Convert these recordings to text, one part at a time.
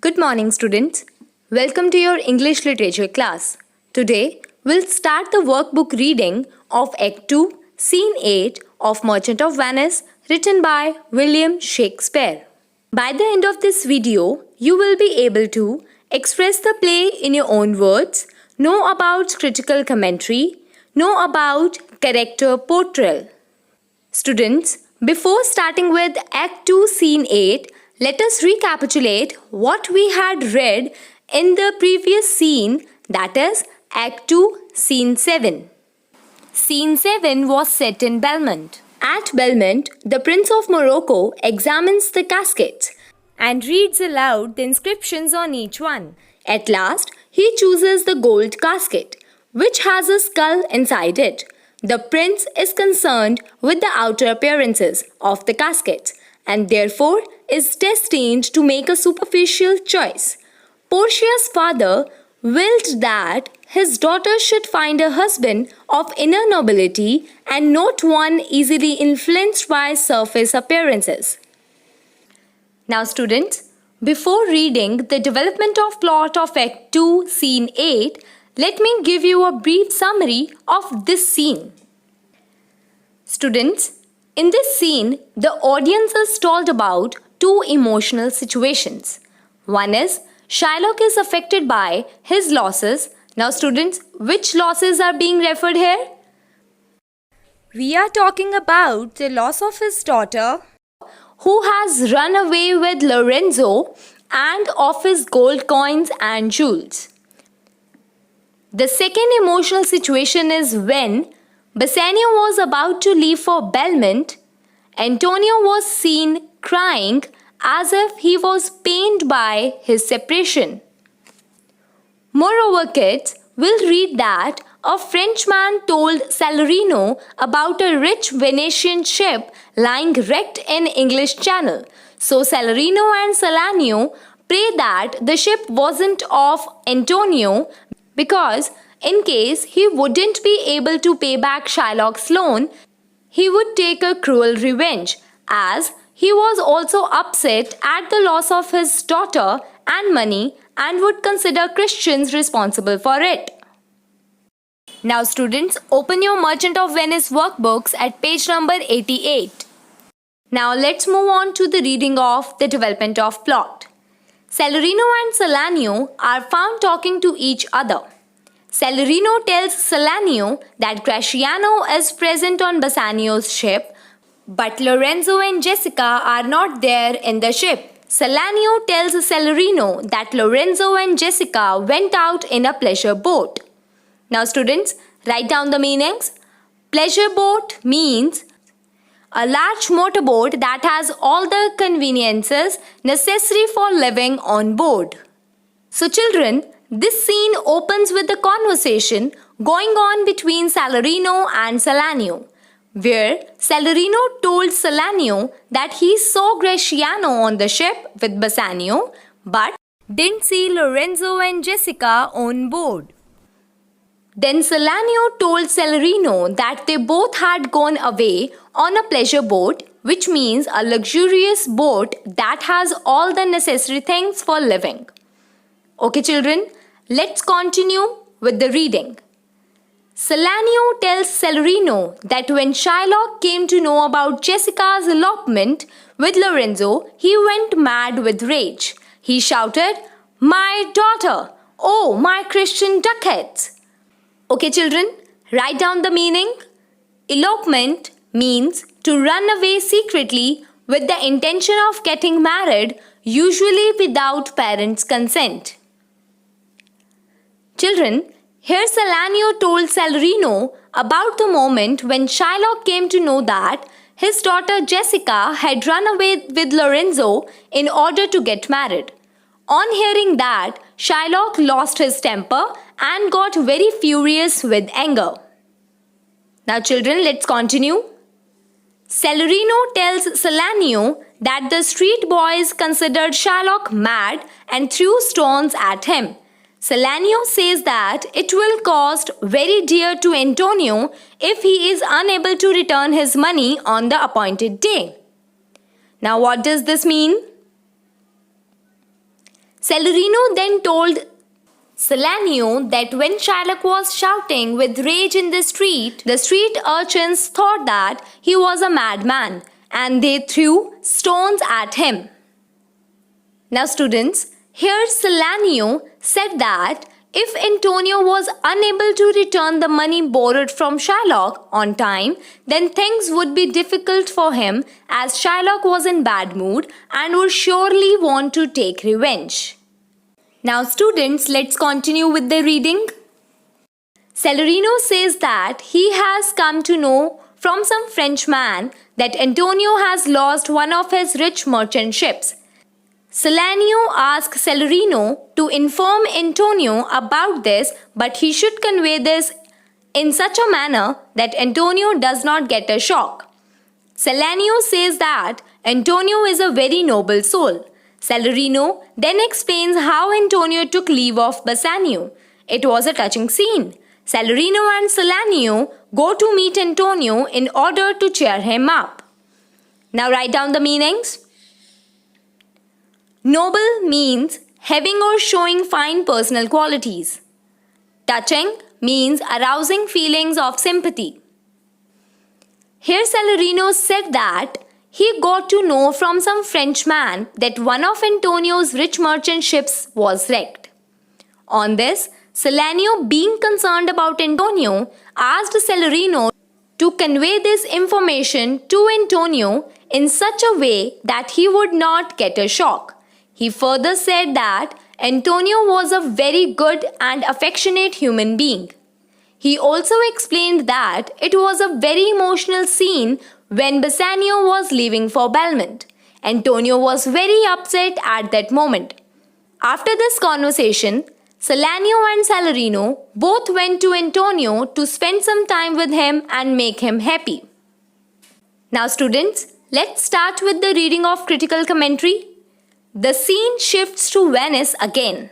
Good morning, students. Welcome to your English literature class. Today, we'll start the workbook reading of Act 2, Scene 8 of Merchant of Venice, written by William Shakespeare. By the end of this video, you will be able to express the play in your own words, know about critical commentary, know about character portrayal. Students, before starting with Act 2, Scene 8, let us recapitulate what we had read in the previous scene, that is Act 2, Scene 7. Scene 7 was set in Belmont. At Belmont, the Prince of Morocco examines the caskets and reads aloud the inscriptions on each one. At last, he chooses the gold casket, which has a skull inside it. The prince is concerned with the outer appearances of the caskets and therefore is destined to make a superficial choice. Portia's father willed that his daughter should find a husband of inner nobility and not one easily influenced by surface appearances. Now students, before reading the development of plot of Act 2, Scene 8, let me give you a brief summary of this scene. Students, in this scene, the audience is told about two emotional situations. One is Shylock is affected by his losses. Now students, which losses are being referred here? We are talking about the loss of his daughter, who has run away with Lorenzo, and of his gold coins and jewels. The second emotional situation is when Bassanio was about to leave for Belmont. Antonio was seen crying as if he was pained by his separation. Moreover, kids will read that a Frenchman told Salarino about a rich Venetian ship lying wrecked in English Channel. So Salarino and Salanio pray that the ship wasn't of Antonio because in case he wouldn't be able to pay back Shylock's loan, he would take a cruel revenge, as he was also upset at the loss of his daughter and money and would consider Christians responsible for it. Now students, open your Merchant of Venice workbooks at page number 88. Now let's move on to the reading of the development of plot. Salarino and Salanio are found talking to each other. Salarino tells Salanio that Gratiano is present on Bassanio's ship, but Lorenzo and Jessica are not there in the ship. Salanio tells Salarino that Lorenzo and Jessica went out in a pleasure boat. Now students, write down the meanings. Pleasure boat means a large motorboat that has all the conveniences necessary for living on board. So children, this scene opens with the conversation going on between Salarino and Salanio, where Salarino told Salanio that he saw Gratiano on the ship with Bassanio but didn't see Lorenzo and Jessica on board. Then Salanio told Salarino that they both had gone away on a pleasure boat, which means a luxurious boat that has all the necessary things for living. Okay children, let's continue with the reading. Salanio tells Salarino that when Shylock came to know about Jessica's elopement with Lorenzo, he went mad with rage. He shouted, "My daughter! Oh, my Christian ducats!" Okay children, write down the meaning. Elopement means to run away secretly with the intention of getting married, usually without parents' consent. Children, here Salanio told Salarino about the moment when Shylock came to know that his daughter Jessica had run away with Lorenzo in order to get married. On hearing that, Shylock lost his temper and got very furious with anger. Now children, let's continue. Salarino tells Salanio that the street boys considered Shylock mad and threw stones at him. Salanio says that it will cost very dear to Antonio if he is unable to return his money on the appointed day. Now what does this mean? Celerino then told Salanio that when Shylock was shouting with rage in the street urchins thought that he was a madman and they threw stones at him. Now students, here Salanio said that if Antonio was unable to return the money borrowed from Shylock on time, then things would be difficult for him as Shylock was in bad mood and would surely want to take revenge. Now students, let's continue with the reading. Celerino says that he has come to know from some Frenchman that Antonio has lost one of his rich merchant ships. Salanio asks Celerino to inform Antonio about this, but he should convey this in such a manner that Antonio does not get a shock. Salanio says that Antonio is a very noble soul. Celerino then explains how Antonio took leave of Bassanio. It was a touching scene. Celerino and Salanio go to meet Antonio in order to cheer him up. Now write down the meanings. Noble means having or showing fine personal qualities. Touching means arousing feelings of sympathy. Here Celerino said that he got to know from some Frenchman that one of Antonio's rich merchant ships was wrecked. On this, Salanio, being concerned about Antonio, asked Celerino to convey this information to Antonio in such a way that he would not get a shock. He further said that Antonio was a very good and affectionate human being. He also explained that it was a very emotional scene when Bassanio was leaving for Belmont. Antonio was very upset at that moment. After this conversation, Salanio and Celerino both went to Antonio to spend some time with him and make him happy. Now students, let's start with the reading of critical commentary. The scene shifts to Venice again,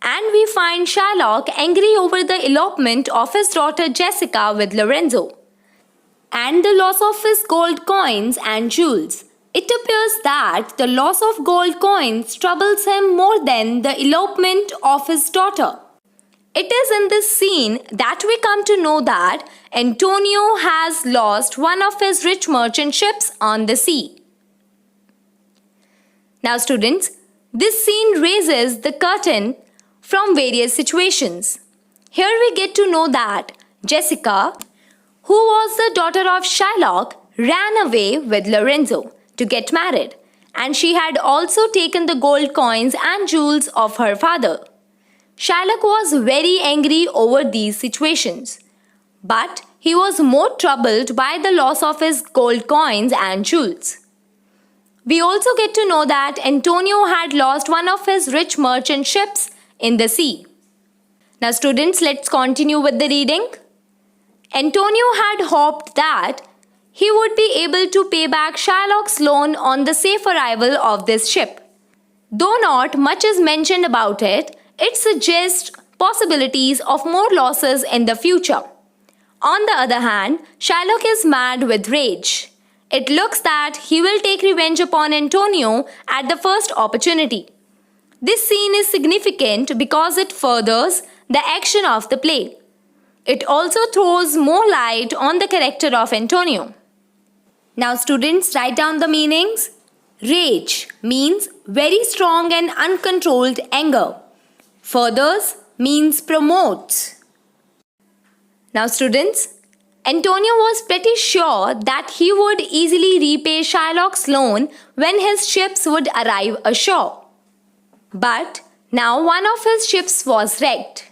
and we find Shylock angry over the elopement of his daughter Jessica with Lorenzo, and the loss of his gold coins and jewels. It appears that the loss of gold coins troubles him more than the elopement of his daughter. It is in this scene that we come to know that Antonio has lost one of his rich merchant ships on the sea. Now students, this scene raises the curtain from various situations. Here we get to know that Jessica, who was the daughter of Shylock, ran away with Lorenzo to get married, and she had also taken the gold coins and jewels of her father. Shylock was very angry over these situations, but he was more troubled by the loss of his gold coins and jewels. We also get to know that Antonio had lost one of his rich merchant ships in the sea. Now students, let's continue with the reading. Antonio had hoped that he would be able to pay back Shylock's loan on the safe arrival of this ship. Though not much is mentioned about it, it suggests possibilities of more losses in the future. On the other hand, Shylock is mad with rage. It looks that he will take revenge upon Antonio at the first opportunity. This scene is significant because it furthers the action of the play. It also throws more light on the character of Antonio. Now students, write down the meanings. Rage means very strong and uncontrolled anger. Furthers means promotes. Now students, Antonio was pretty sure that he would easily repay Shylock's loan when his ships would arrive ashore. But now one of his ships was wrecked,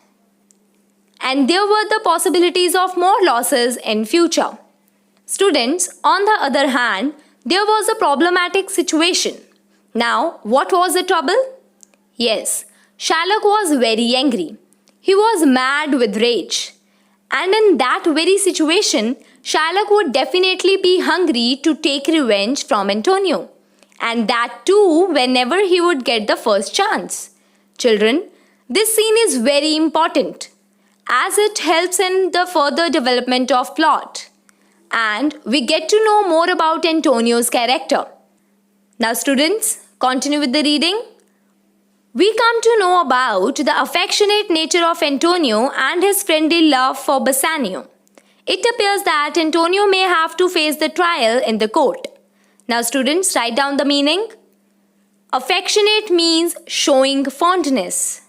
and there were the possibilities of more losses in future. Students, on the other hand, there was a problematic situation. Now, what was the trouble? Yes, Shylock was very angry. He was mad with rage. And in that very situation, Shylock would definitely be hungry to take revenge from Antonio. And that too whenever he would get the first chance. Children, this scene is very important as it helps in the further development of plot. And we get to know more about Antonio's character. Now students, continue with the reading. we come to know about the affectionate nature of Antonio and his friendly love for Bassanio. It appears that Antonio may have to face the trial in the court. Now students, write down the meaning. Affectionate means showing fondness.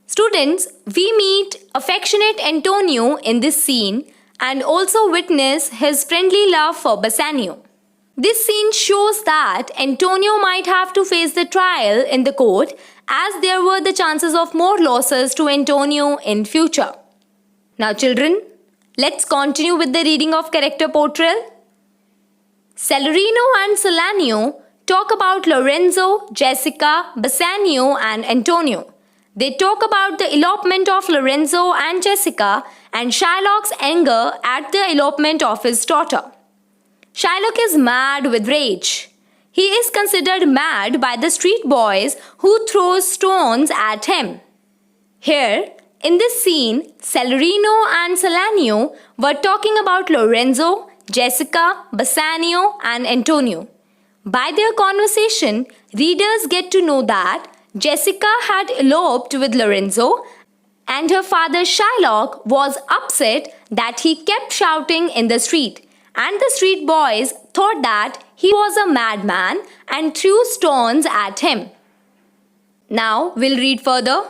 Students, we meet affectionate Antonio in this scene and also witness his friendly love for Bassanio. This scene shows that Antonio might have to face the trial in the court as there were the chances of more losses to Antonio in future. Now children, let's continue with the reading of character portrayal. Celerino and Salanio talk about Lorenzo, Jessica, Bassanio and Antonio. They talk about the elopement of Lorenzo and Jessica and Shylock's anger at the elopement of his daughter. Shylock is mad with rage. He is considered mad by the street boys who throw stones at him. Here, in this scene, Celerino and Salanio were talking about Lorenzo, Jessica, Bassanio and Antonio. By their conversation, readers get to know that Jessica had eloped with Lorenzo and her father Shylock was upset that he kept shouting in the street. And the street boys thought that he was a madman and threw stones at him. Now we'll read further.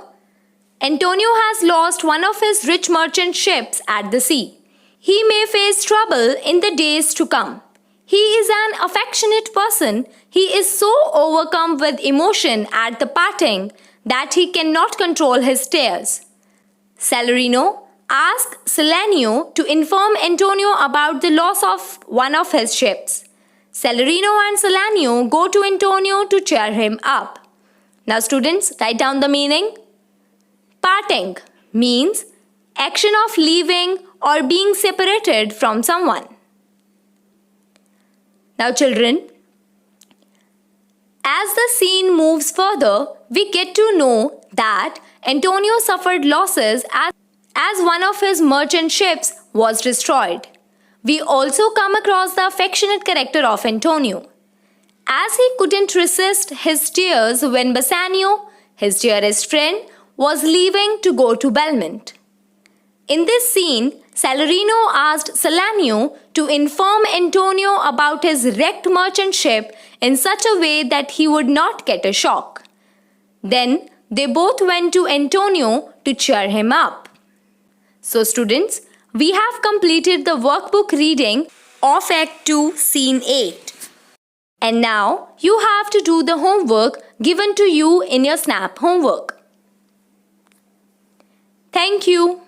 Antonio has lost one of his rich merchant ships at the sea. He may face trouble in the days to come. He is an affectionate person. He is so overcome with emotion at the parting that he cannot control his tears. Celerino ask Salanio to inform Antonio about the loss of one of his ships. Celerino and Salanio go to Antonio to cheer him up. Now students, write down the meaning. Parting means action of leaving or being separated from someone. Now children, as the scene moves further, we get to know that Antonio suffered losses as one of his merchant ships was destroyed. We also come across the affectionate character of Antonio. As he couldn't resist his tears when Bassanio, his dearest friend, was leaving to go to Belmont. In this scene, Celerino asked Salanio to inform Antonio about his wrecked merchant ship in such a way that he would not get a shock. Then they both went to Antonio to cheer him up. So students, we have completed the workbook reading of Act 2, Scene 8. And now you have to do the homework given to you in your SNAP homework. Thank you.